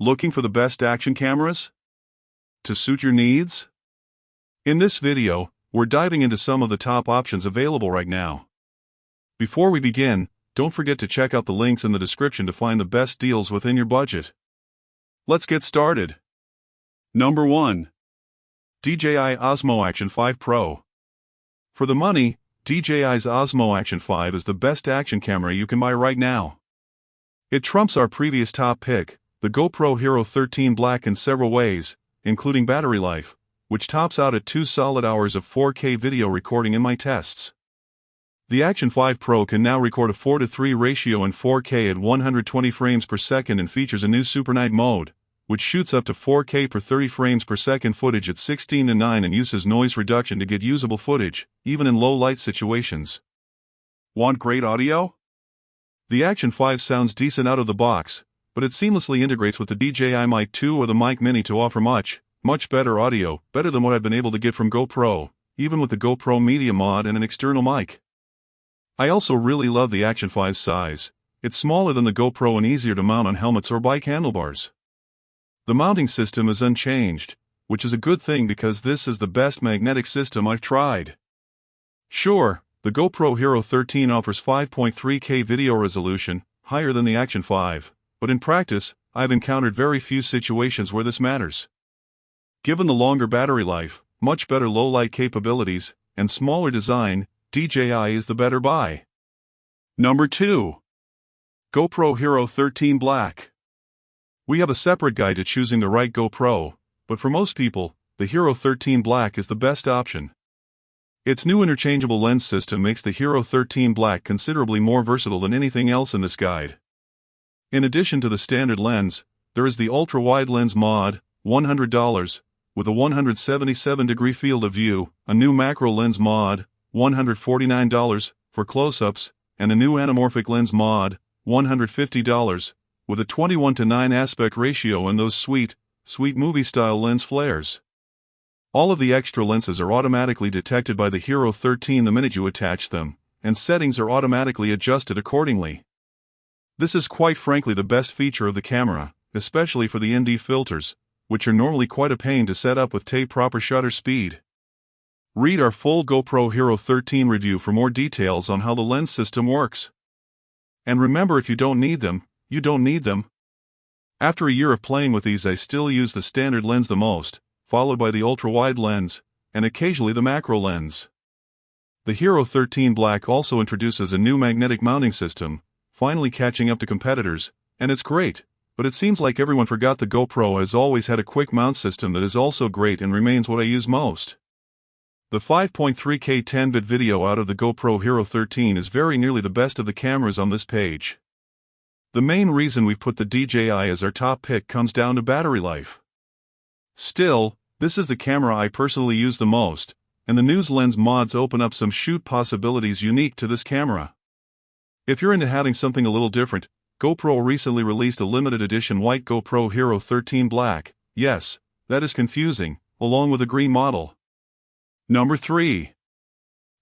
Looking for the best action cameras to suit your needs? In this video, we're diving into some of the top options available right now. Before we begin, don't forget to check out the links in the description to find the best deals within your budget. Let's get started. Number 1. DJI Osmo Action 5 Pro. For the money, DJI's Osmo Action 5 is the best action camera you can buy right now. It trumps our previous top pick, the GoPro Hero 13 Black, in several ways, including battery life, which tops out at 2 solid hours of 4K video recording in my tests. The Action 5 Pro can now record a 4:3 ratio in 4K at 120 frames per second and features a new Super Night mode, which shoots up to 4K per 30 frames per second footage at 16:9 and uses noise reduction to get usable footage, even in low light situations. Want great audio? The Action 5 sounds decent out of the box, but it seamlessly integrates with the DJI Mic 2 or the Mic Mini to offer much better audio, better than what I've been able to get from GoPro, even with the GoPro Media Mod and an external mic. I also really love the Action 5's size. It's smaller than the GoPro and easier to mount on helmets or bike handlebars. The mounting system is unchanged, which is a good thing because this is the best magnetic system I've tried. Sure, the GoPro Hero 13 offers 5.3K video resolution, higher than the Action 5, but in practice, I've encountered very few situations where this matters. Given the longer battery life, much better low-light capabilities, and smaller design, DJI is the better buy. Number 2. GoPro Hero 13 Black. We have a separate guide to choosing the right GoPro, but for most people, the Hero 13 Black is the best option. Its new interchangeable lens system makes the Hero 13 Black considerably more versatile than anything else in this guide. In addition to the standard lens, there is the ultra-wide lens mod, $100, with a 177-degree field of view, a new macro lens mod, $149, for close-ups, and a new anamorphic lens mod, $150, with a 21:9 aspect ratio and those sweet movie-style lens flares. All of the extra lenses are automatically detected by the Hero 13 the minute you attach them, and settings are automatically adjusted accordingly. This is quite frankly the best feature of the camera, especially for the ND filters, which are normally quite a pain to set up with proper shutter speed. Read our full GoPro Hero 13 review for more details on how the lens system works. And remember, if you don't need them, you don't need them. After a year of playing with these, I still use the standard lens the most, followed by the ultra-wide lens, and occasionally the macro lens. The Hero 13 Black also introduces a new magnetic mounting system, finally catching up to competitors, and it's great, but it seems like everyone forgot the GoPro has always had a quick mount system that is also great and remains what I use most. The 5.3K 10-bit video out of the GoPro Hero 13 is very nearly the best of the cameras on this page. The main reason we've put the DJI as our top pick comes down to battery life. Still, this is the camera I personally use the most, and the new lens mods open up some shoot possibilities unique to this camera. If you're into having something a little different, GoPro recently released a limited edition white GoPro Hero 13 Black. Yes, that is confusing, along with a green model. Number 3.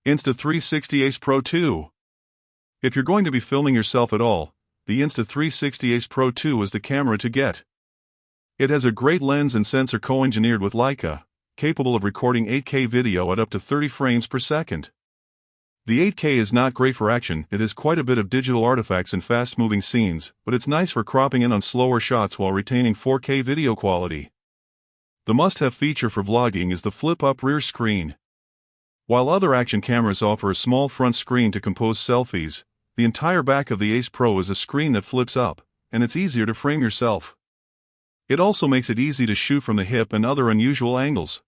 Insta360 Ace Pro 2. If you're going to be filming yourself at all, the Insta360 Ace Pro 2 is the camera to get. It has a great lens and sensor co-engineered with Leica, capable of recording 8K video at up to 30 frames per second. The 8K is not great for action. It has quite a bit of digital artifacts and fast-moving scenes, but it's nice for cropping in on slower shots while retaining 4K video quality. The must-have feature for vlogging is the flip-up rear screen. While other action cameras offer a small front screen to compose selfies, the entire back of the Ace Pro is a screen that flips up, and it's easier to frame yourself. It also makes it easy to shoot from the hip and other unusual angles.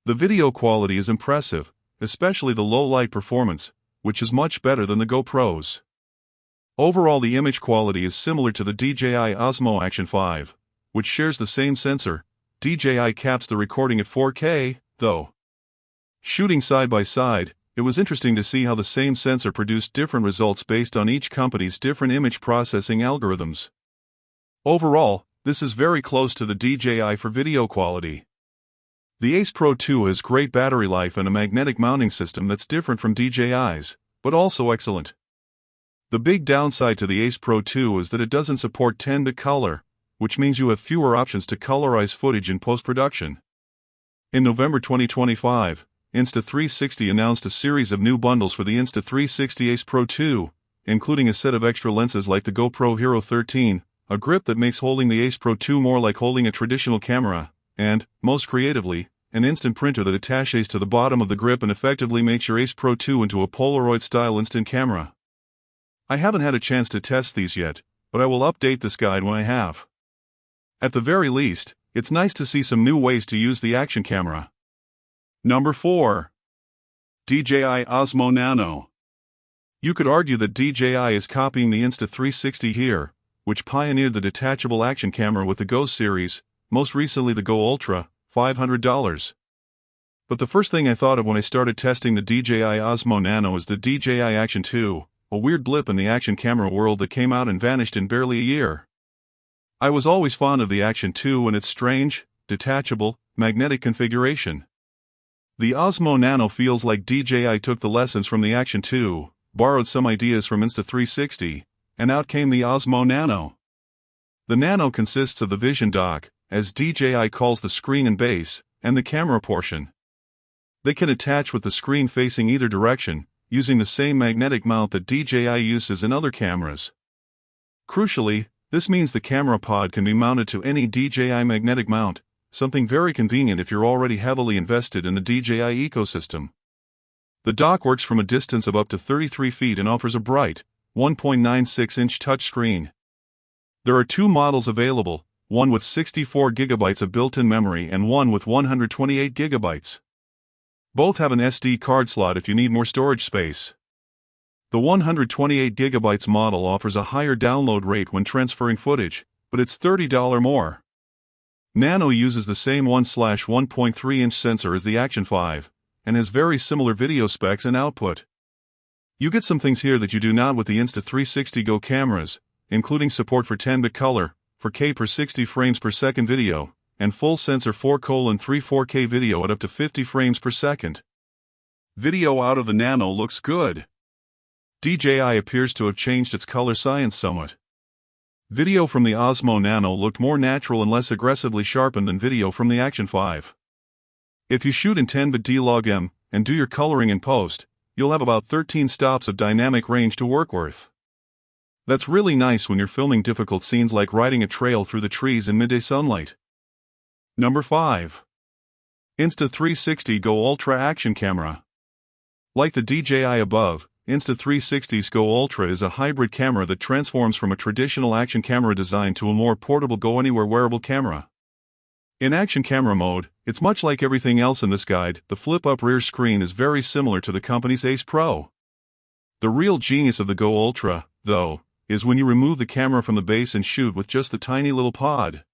The video quality is impressive, especially the low-light performance, which is much better than the GoPros. Overall, the image quality is similar to the DJI Osmo Action 5, which shares the same sensor. DJI caps the recording at 4K, though. Shooting side by side, it was interesting to see how the same sensor produced different results based on each company's different image processing algorithms. Overall, this is very close to the DJI for video quality. The Ace Pro 2 has great battery life and a magnetic mounting system that's different from DJI's, but also excellent. The big downside to the Ace Pro 2 is that it doesn't support 10-bit color, which means you have fewer options to colorize footage in post-production. In November 2025, Insta360 announced a series of new bundles for the Insta360 Ace Pro 2, including a set of extra lenses like the GoPro Hero 13, a grip that makes holding the Ace Pro 2 more like holding a traditional camera, and, most creatively, an instant printer that attaches to the bottom of the grip and effectively makes your Ace Pro 2 into a Polaroid-style instant camera. I haven't had a chance to test these yet, but I will update this guide when I have. At the very least, it's nice to see some new ways to use the action camera. Number 4. DJI Osmo Nano. You could argue that DJI is copying the Insta360 here, which pioneered the detachable action camera with the Go series, most recently the Go Ultra, $500. But the first thing I thought of when I started testing the DJI Osmo Nano is the DJI Action 2, a weird blip in the action camera world that came out and vanished in barely a year. I was always fond of the Action 2 and its strange, detachable, magnetic configuration. The Osmo Nano feels like DJI took the lessons from the Action 2, borrowed some ideas from Insta360, and out came the Osmo Nano. The Nano consists of the Vision dock, as DJI calls the screen and base, and the camera portion. They can attach with the screen facing either direction, using the same magnetic mount that DJI uses in other cameras. Crucially, this means the camera pod can be mounted to any DJI magnetic mount, something very convenient if you're already heavily invested in the DJI ecosystem. The dock works from a distance of up to 33 feet and offers a bright, 1.96-inch touchscreen. There are two models available, one with 64 GB of built-in memory and one with 128 GB. Both have an SD card slot if you need more storage space. The 128 GB model offers a higher download rate when transferring footage, but it's $30 more. Nano uses the same 1/1.3-inch sensor as the Action 5, and has very similar video specs and output. You get some things here that you do not with the Insta360 Go cameras, including support for 10-bit color, 4K per 60 frames per second video, and full sensor 4:3 4K video at up to 50 frames per second. Video out of the Nano looks good. DJI appears to have changed its color science somewhat. Video from the Osmo Nano looked more natural and less aggressively sharpened than video from the Action 5. If you shoot in 10-bit D-Log-M and do your coloring in post, you'll have about 13 stops of dynamic range to work with. That's really nice when you're filming difficult scenes like riding a trail through the trees in midday sunlight. Number 5. Insta360 Go Ultra Action Camera. Like the DJI above, Insta360's Go Ultra is a hybrid camera that transforms from a traditional action camera design to a more portable go-anywhere wearable camera. In action camera mode, it's much like everything else in this guide. The flip-up rear screen is very similar to the company's Ace Pro. The real genius of the Go Ultra, though, is when you remove the camera from the base and shoot with just the tiny little pod.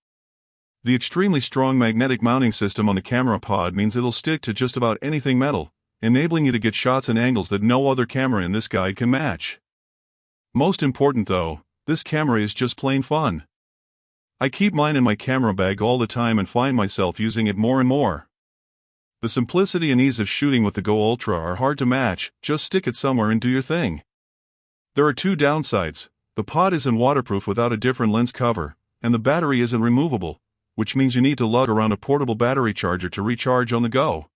The extremely strong magnetic mounting system on the camera pod means it'll stick to just about anything metal, enabling you to get shots and angles that no other camera in this guide can match. Most important though, this camera is just plain fun. I keep mine in my camera bag all the time and find myself using it more and more. The simplicity and ease of shooting with the Go Ultra are hard to match. Just stick it somewhere and do your thing. There are two downsides. The pod isn't waterproof without a different lens cover, and the battery isn't removable, which means you need to lug around a portable battery charger to recharge on the go.